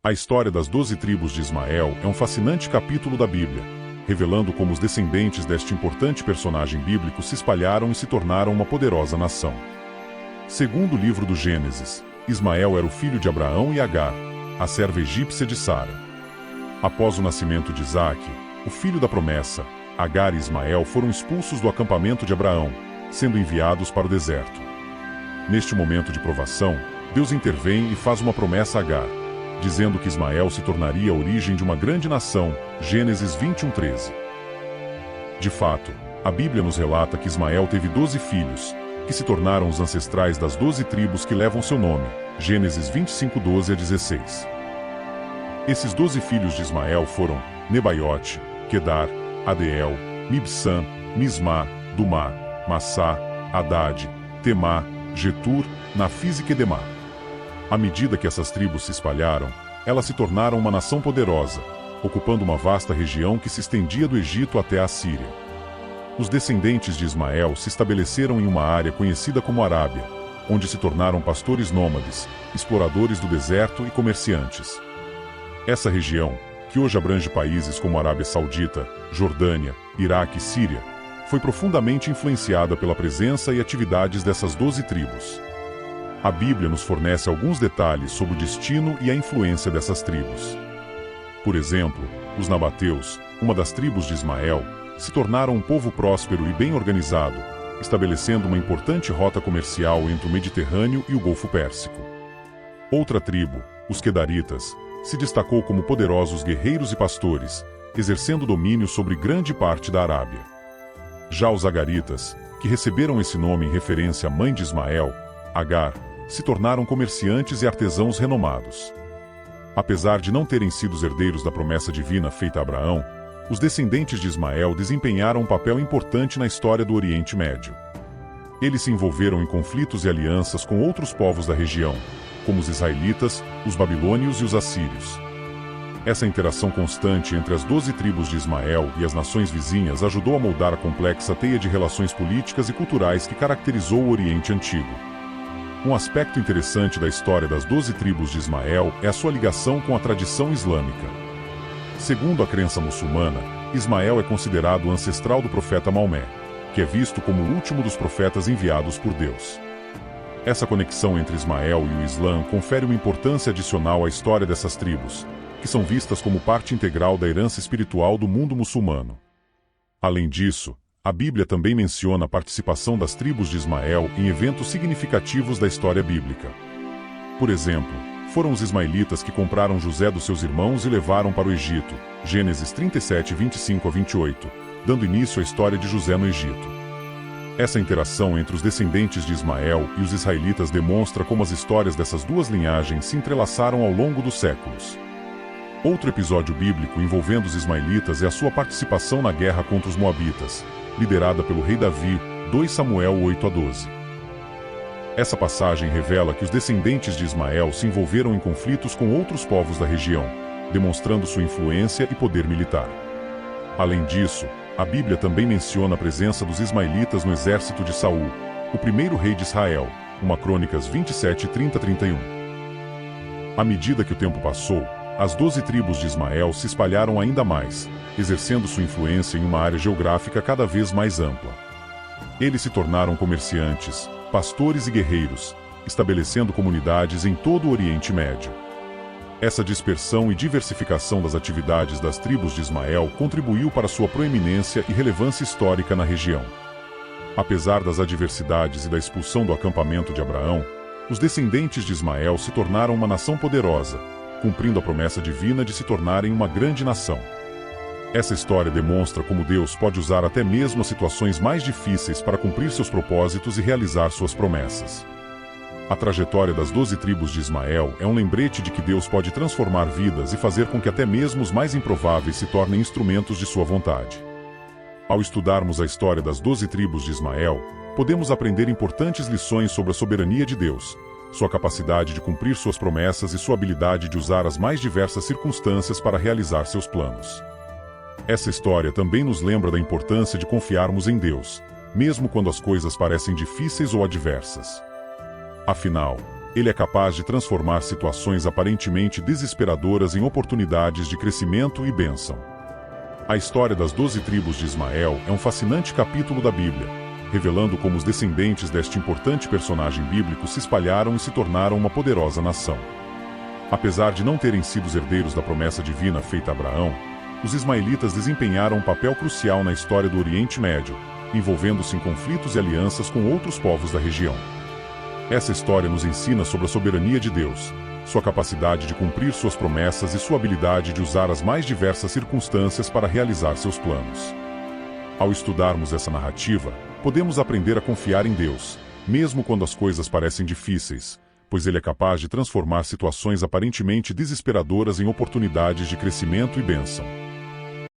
A história das 12 tribos de Ismael é um fascinante capítulo da Bíblia, revelando como os descendentes deste importante personagem bíblico se espalharam e se tornaram uma poderosa nação. Segundo o livro do Gênesis, Ismael era o filho de Abraão e Agar, a serva egípcia de Sara. Após o nascimento de Isaque, o filho da promessa, Agar e Ismael foram expulsos do acampamento de Abraão, sendo enviados para o deserto. Neste momento de provação, Deus intervém e faz uma promessa a Agar, dizendo que Ismael se tornaria a origem de uma grande nação, Gênesis 21:13. De fato, a Bíblia nos relata que Ismael teve 12 filhos, que se tornaram os ancestrais das 12 tribos que levam seu nome, Gênesis 25:12-16. Esses 12 filhos de Ismael foram Nebaiote, Quedar, Adeel, Mibsam, Mismá, Dumá, Massá, Hadad, Temá, Getur, Nafis e Quedemá. À medida que essas tribos se espalharam, elas se tornaram uma nação poderosa, ocupando uma vasta região que se estendia do Egito até a Síria. Os descendentes de Ismael se estabeleceram em uma área conhecida como Arábia, onde se tornaram pastores nômades, exploradores do deserto e comerciantes. Essa região, que hoje abrange países como Arábia Saudita, Jordânia, Iraque e Síria, foi profundamente influenciada pela presença e atividades dessas 12 tribos. A Bíblia nos fornece alguns detalhes sobre o destino e a influência dessas tribos. Por exemplo, os nabateus, uma das tribos de Ismael, se tornaram um povo próspero e bem organizado, estabelecendo uma importante rota comercial entre o Mediterrâneo e o Golfo Pérsico. Outra tribo, os Quedaritas, se destacou como poderosos guerreiros e pastores, exercendo domínio sobre grande parte da Arábia. Já os Agaritas, que receberam esse nome em referência à mãe de Ismael, Agar, se tornaram comerciantes e artesãos renomados. Apesar de não terem sido os herdeiros da promessa divina feita a Abraão, os descendentes de Ismael desempenharam um papel importante na história do Oriente Médio. Eles se envolveram em conflitos e alianças com outros povos da região, como os israelitas, os babilônios e os assírios. Essa interação constante entre as 12 tribos de Ismael e as nações vizinhas ajudou a moldar a complexa teia de relações políticas e culturais que caracterizou o Oriente Antigo. Um aspecto interessante da história das 12 tribos de Ismael é a sua ligação com a tradição islâmica. Segundo a crença muçulmana, Ismael é considerado o ancestral do profeta Maomé, que é visto como o último dos profetas enviados por Deus. Essa conexão entre Ismael e o Islã confere uma importância adicional à história dessas tribos, que são vistas como parte integral da herança espiritual do mundo muçulmano. Além disso, a Bíblia também menciona a participação das tribos de Ismael em eventos significativos da história bíblica. Por exemplo, foram os ismaelitas que compraram José dos seus irmãos e levaram para o Egito, Gênesis 37:25-28, dando início à história de José no Egito. Essa interação entre os descendentes de Ismael e os israelitas demonstra como as histórias dessas duas linhagens se entrelaçaram ao longo dos séculos. Outro episódio bíblico envolvendo os ismaelitas é a sua participação na guerra contra os moabitas, liderada pelo rei Davi, 2 Samuel 8-12. Essa passagem revela que os descendentes de Ismael se envolveram em conflitos com outros povos da região, demonstrando sua influência e poder militar. Além disso, a Bíblia também menciona a presença dos ismaelitas no exército de Saul, o primeiro rei de Israel, 1 Crônicas 27:30-31. À medida que o tempo passou, as 12 tribos de Ismael se espalharam ainda mais, exercendo sua influência em uma área geográfica cada vez mais ampla. Eles se tornaram comerciantes, pastores e guerreiros, estabelecendo comunidades em todo o Oriente Médio. Essa dispersão e diversificação das atividades das tribos de Ismael contribuiu para sua proeminência e relevância histórica na região. Apesar das adversidades e da expulsão do acampamento de Abraão, os descendentes de Ismael se tornaram uma nação poderosa, cumprindo a promessa divina de se tornarem uma grande nação. Essa história demonstra como Deus pode usar até mesmo as situações mais difíceis para cumprir seus propósitos e realizar suas promessas. A trajetória das 12 tribos de Ismael é um lembrete de que Deus pode transformar vidas e fazer com que até mesmo os mais improváveis se tornem instrumentos de sua vontade. Ao estudarmos a história das 12 tribos de Ismael, podemos aprender importantes lições sobre a soberania de Deus, sua capacidade de cumprir suas promessas e sua habilidade de usar as mais diversas circunstâncias para realizar seus planos. Essa história também nos lembra da importância de confiarmos em Deus, mesmo quando as coisas parecem difíceis ou adversas. Afinal, Ele é capaz de transformar situações aparentemente desesperadoras em oportunidades de crescimento e bênção. A história das 12 tribos de Ismael é um fascinante capítulo da Bíblia, revelando como os descendentes deste importante personagem bíblico se espalharam e se tornaram uma poderosa nação. Apesar de não terem sido os herdeiros da promessa divina feita a Abraão, os ismaelitas desempenharam um papel crucial na história do Oriente Médio, envolvendo-se em conflitos e alianças com outros povos da região. Essa história nos ensina sobre a soberania de Deus, sua capacidade de cumprir suas promessas e sua habilidade de usar as mais diversas circunstâncias para realizar seus planos. Ao estudarmos essa narrativa, podemos aprender a confiar em Deus, mesmo quando as coisas parecem difíceis, pois Ele é capaz de transformar situações aparentemente desesperadoras em oportunidades de crescimento e bênção.